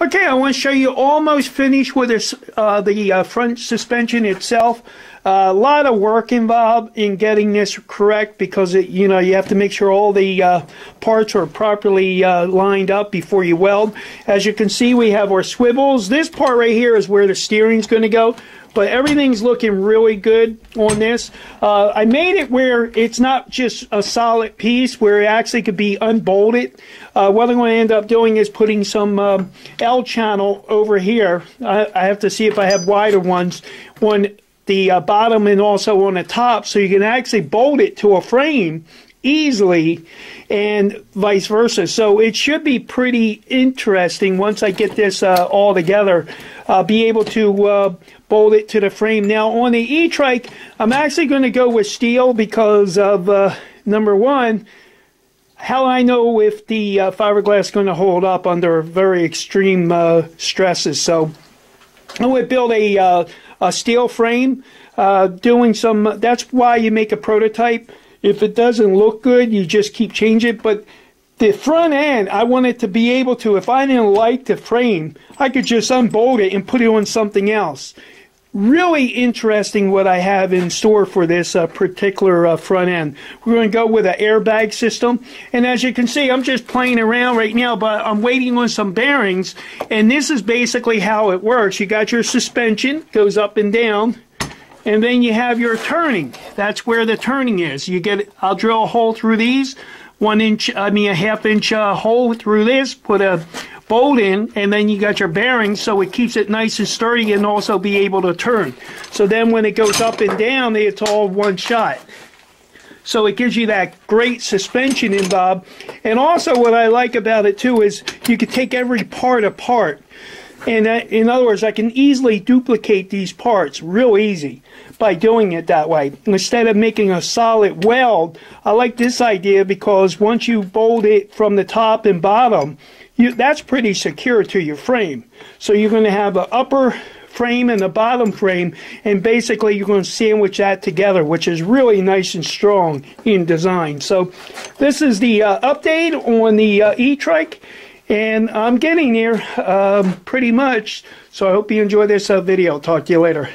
Okay, I want to show you almost finished with this, the front suspension itself. A lot of work involved in getting this correct because you have to make sure all the parts are properly lined up before you weld. As you can see, we have our swivels. This part right here is where the steering's going to go. But everything's looking really good on this. I made it where it's not just a solid piece, where it actually could be unbolted. What I'm going to end up doing is putting some L channel over here. I have to see if I have wider ones on the bottom and also on the top, so you can actually bolt it to a frame easily and vice versa. So it should be pretty interesting once I get this all together. Be able to bolt it to the frame. Now on the E-Trike, I'm actually going to go with steel because of number one, how I know if the fiberglass is going to hold up under very extreme stresses. So I would build a steel frame. That's why you make a prototype. If it doesn't look good, you just keep changing it. But the front end, I want it to be able to, if I didn't like the frame, I could just unbolt it and put it on something else. Really interesting what I have in store for this particular front end. We're going to go with an airbag system. And as you can see, I'm just playing around right now, but I'm waiting on some bearings. And this is basically how it works. You got your suspension, goes up and down. And then you have your turning. That's where the turning is. I'll drill a hole through these, a half-inch hole through this, put a bolt in, and then you got your bearings, so it keeps it nice and sturdy and also be able to turn. So then when it goes up and down, it's all one shot. So it gives you that great suspension involved. And also what I like about it too is you can take every part apart. And in other words, I can easily duplicate these parts real easy by doing it that way. Instead of making a solid weld, I like this idea because once you bolt it from the top and bottom, that's pretty secure to your frame. So you're going to have an upper frame and a bottom frame, and basically you're going to sandwich that together, which is really nice and strong in design. So this is the update on the E-Trike. And I'm getting there pretty much, so I hope you enjoy this video. Talk to you later.